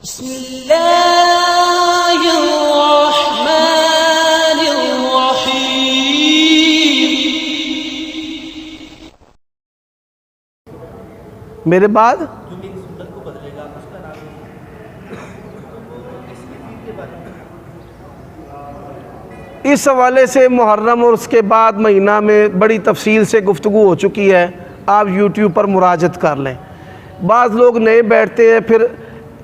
بسم اللہ الرحمن الرحیم۔ میرے بعد اس حوالے سے محرم اور اس کے بعد مہینہ میں بڑی تفصیل سے گفتگو ہو چکی ہے، آپ یوٹیوب پر مراجعت کر لیں۔ بعض لوگ نئے بیٹھتے ہیں، پھر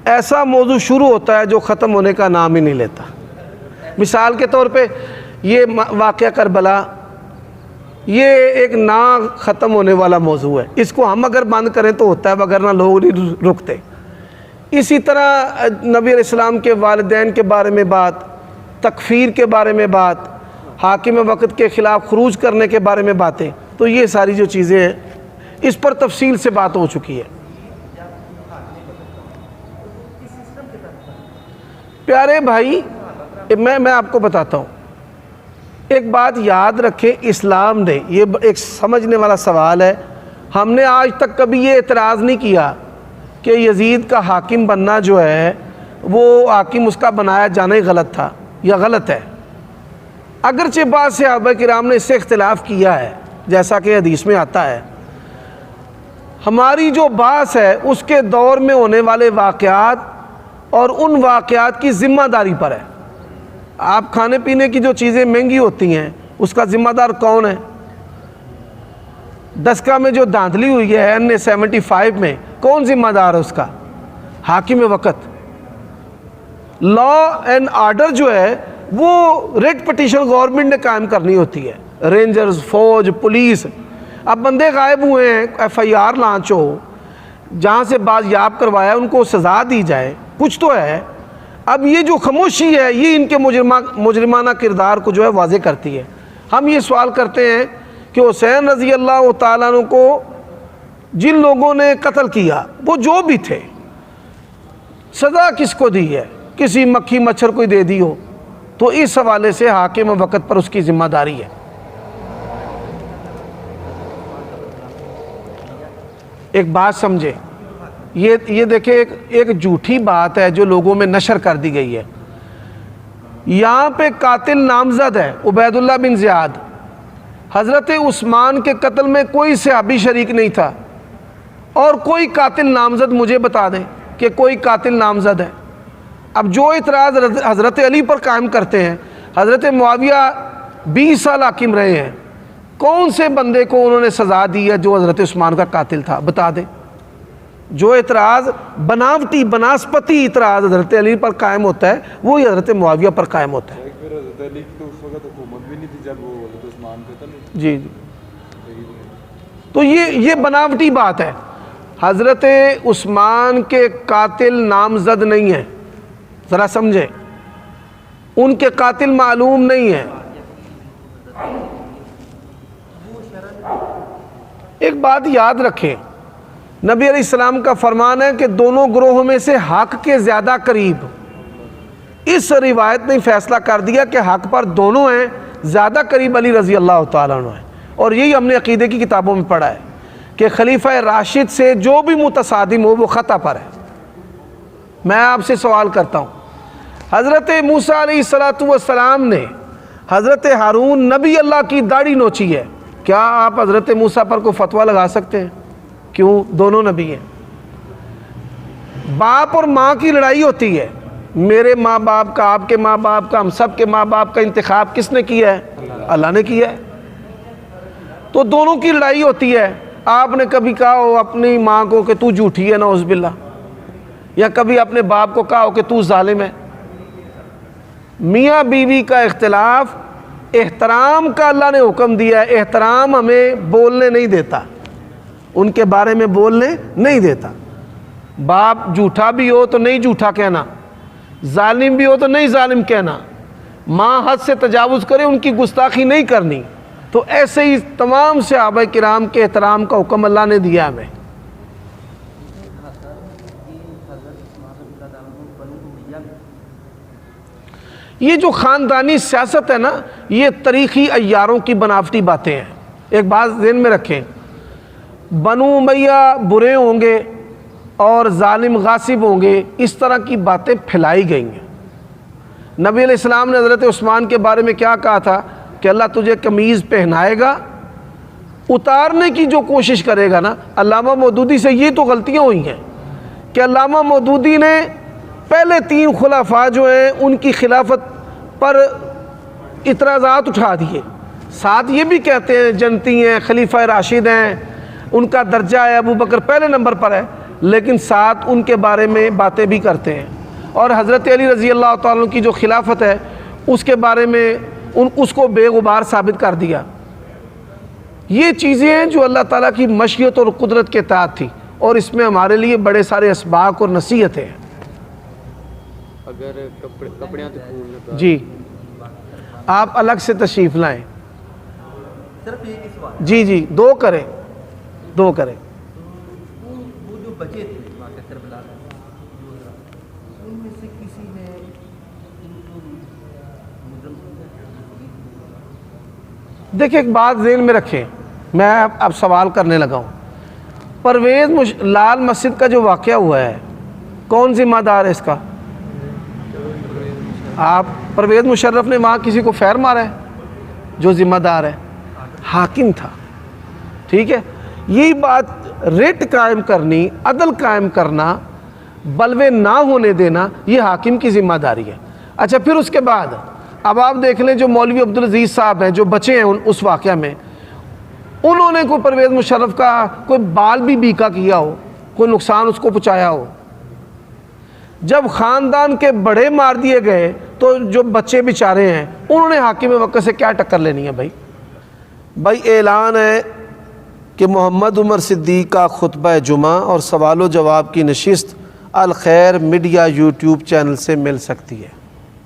ایسا موضوع شروع ہوتا ہے جو ختم ہونے کا نام ہی نہیں لیتا۔ مثال کے طور پہ یہ واقعہ کربلا، یہ ایک نا ختم ہونے والا موضوع ہے، اس کو ہم اگر بند کریں تو ہوتا ہے، وگرنہ لوگ نہیں رکتے۔ اسی طرح نبی علیہ السلام کے والدین کے بارے میں بات، تکفیر کے بارے میں بات، حاکم وقت کے خلاف خروج کرنے کے بارے میں باتیں، تو یہ ساری جو چیزیں ہیں اس پر تفصیل سے بات ہو چکی ہے۔ پیارے بھائی، میں آپ کو بتاتا ہوں، ایک بات یاد رکھیں، اسلام نے، یہ ایک سمجھنے والا سوال ہے، ہم نے آج تک کبھی یہ اعتراض نہیں کیا کہ یزید کا حاکم بننا جو ہے وہ حاکم اس کا بنایا جانا ہی غلط تھا یا غلط ہے۔ اگرچہ بعض صحابہ کرام نے اس سے اختلاف کیا ہے، جیسا کہ حدیث میں آتا ہے۔ ہماری جو بحث ہے اس کے دور میں ہونے والے واقعات اور ان واقعات کی ذمہ داری پر ہے۔ آپ کھانے پینے کی جو چیزیں مہنگی ہوتی ہیں اس کا ذمہ دار کون ہے؟ دسکا میں جو دھاندلی ہوئی ہے N75 میں، کون ذمہ دار ہے اس کا؟ حاکم وقت۔ لا اینڈ آرڈر جو ہے وہ ریٹ پٹیشن گورنمنٹ نے قائم کرنی ہوتی ہے، رینجرز، فوج، پولیس۔ اب بندے غائب ہوئے ہیں، FIR لانچ ہو، جہاں سے بازیاب کروایا ان کو سزا دی جائے، کچھ تو ہے۔ اب یہ جو خاموشی ہے یہ ان کے مجرمانہ کردار کو جو ہے واضح کرتی ہے۔ ہم یہ سوال کرتے ہیں کہ حسین رضی اللہ تعالیٰ عنہ کو جن لوگوں نے قتل کیا وہ جو بھی تھے، سزا کس کو دی ہے؟ کسی مکھی مچھر کو دے دی ہو تو اس حوالے سے حاکم وقت پر اس کی ذمہ داری ہے۔ ایک بات سمجھے، یہ دیکھیں، ایک جھوٹی بات ہے جو لوگوں میں نشر کر دی گئی ہے۔ یہاں پہ قاتل نامزد ہے عبید اللہ بن زیاد۔ حضرت عثمان کے قتل میں کوئی صحابی شریک نہیں تھا، اور کوئی قاتل نامزد مجھے بتا دیں کہ کوئی قاتل نامزد ہے۔ اب جو اعتراض حضرت علی پر قائم کرتے ہیں، حضرت معاویہ 20 سال حاکم رہے ہیں، کون سے بندے کو انہوں نے سزا دی ہے جو حضرت عثمان کا قاتل تھا؟ بتا دیں۔ جو اعتراض بناوٹی بناسپتی اعتراض حضرت علی پر قائم ہوتا ہے وہی حضرت معاویہ پر قائم ہوتا ہے۔ حضرت علی کی تو اس وقت حکومت بھی نہیں تھی جب وہ حضرت عثمان قتل ہوئے۔ جی، تو یہ بناوٹی بات ہے۔ حضرت عثمان کے قاتل نامزد نہیں ہیں، ذرا سمجھیں، ان کے قاتل معلوم نہیں ہیں۔ ایک بات یاد رکھیں، نبی علیہ السلام کا فرمان ہے کہ دونوں گروہوں میں سے حق کے زیادہ قریب، اس روایت نے فیصلہ کر دیا کہ حق پر دونوں ہیں، زیادہ قریب علی رضی اللہ تعالیٰ عنہ ہے۔ اور یہی ہم نے عقیدے کی کتابوں میں پڑھا ہے کہ خلیفہ راشد سے جو بھی متصادم ہو وہ خطا پر ہے۔ میں آپ سے سوال کرتا ہوں، حضرت موسیٰ علیہ السلام نے حضرت ہارون نبی اللہ کی داڑھی نوچی ہے، کیا آپ حضرت موسیٰ پر کوئی فتویٰ لگا سکتے ہیں؟ کیوں؟ دونوں نبی ہیں۔ باپ اور ماں کی لڑائی ہوتی ہے، میرے ماں باپ کا، آپ کے ماں باپ کا، ہم سب کے ماں باپ کا انتخاب کس نے کیا ہے؟ اللہ نے کیا ہے۔ تو دونوں کی لڑائی ہوتی ہے۔ آپ نے کبھی کہا ہو اپنی ماں کو کہ تو جھوٹی ہے نعوذ باللہ، یا کبھی اپنے باپ کو کہا ہو کہ تو ظالم ہے؟ میاں بیوی کا اختلاف، احترام کا اللہ نے حکم دیا ہے۔ احترام ہمیں بولنے نہیں دیتا، ان کے بارے میں بولنے نہیں دیتا۔ باپ جھوٹا بھی ہو تو نہیں جھوٹا کہنا، ظالم بھی ہو تو نہیں ظالم کہنا، ماں حد سے تجاوز کرے ان کی گستاخی نہیں کرنی۔ تو ایسے ہی تمام صحابہ کرام کے احترام کا حکم اللہ نے دیا ہمیں۔ یہ جو خاندانی سیاست ہے نا، یہ تاریخی عیاروں کی بناوٹی باتیں ہیں۔ ایک بات ذہن میں رکھیں، بنو امیہ برے ہوں گے، اور ظالم غاصب ہوں گے، اس طرح کی باتیں پھیلائی گئی ہیں۔ نبی علیہ السلام نے حضرت عثمان کے بارے میں کیا کہا تھا کہ اللہ تجھے قمیض پہنائے گا، اتارنے کی جو کوشش کرے گا نا۔ علامہ مودودی سے یہ تو غلطیاں ہوئی ہیں کہ علامہ مودودی نے پہلے 3 خلفاء جو ہیں ان کی خلافت پر اعتراضات اٹھا دیے، ساتھ یہ بھی کہتے ہیں جنتی ہیں، خلیفہ راشد ہیں، ان کا درجہ ہے، ابو بکر پہلے نمبر پر ہے، لیکن ساتھ ان کے بارے میں باتیں بھی کرتے ہیں۔ اور حضرت علی رضی اللہ تعالیٰ عنہ کی جو خلافت ہے اس کے بارے میں اس کو بے غبار ثابت کر دیا۔ یہ چیزیں ہیں جو اللہ تعالیٰ کی مشیت اور قدرت کے تحت تھی، اور اس میں ہمارے لیے بڑے سارے اسباق اور نصیحتیں ہیں۔ اگر کپڑیاں تو کھولنے جی آپ الگ سے تشریف لائیں۔ صرف ایک ہی سوال، جی جی 2 کریں، 2 کریں۔ وہ جو بچے تھے واقعہ کربلا میں، ان میں سے کسی نے ان کو مجرم سمجھا؟ دیکھیں ایک بات ذہن میں رکھیں، میں اب سوال کرنے لگا ہوں۔ پرویز لال مسجد کا جو واقعہ ہوا ہے کون ذمہ دار ہے اس کا؟ آپ پرویز مشرف نے وہاں کسی کو فیر مارا ہے؟ جو ذمہ دار ہے حاکم تھا، ٹھیک ہے۔ یہی بات ریٹ قائم کرنی، عدل قائم کرنا، بلوے نہ ہونے دینا، یہ حاکم کی ذمہ داری ہے۔ اچھا پھر اس کے بعد اب آپ دیکھ لیں جو مولوی عبدالعزیز صاحب ہیں جو بچے ہیں اس واقعہ میں، انہوں نے کوئی پرویز مشرف کا کوئی بال بھی بیکا کیا ہو، کوئی نقصان اس کو پہنچایا ہو؟ جب خاندان کے بڑے مار دیے گئے تو جو بچے بیچارے ہیں انہوں نے حاکم وقت سے کیا ٹکر لینی ہے؟ بھائی اعلان ہے کہ محمد عمر صدیق کا خطبہ جمعہ اور سوال و جواب کی نشست الخیر میڈیا یوٹیوب چینل سے مل سکتی ہے۔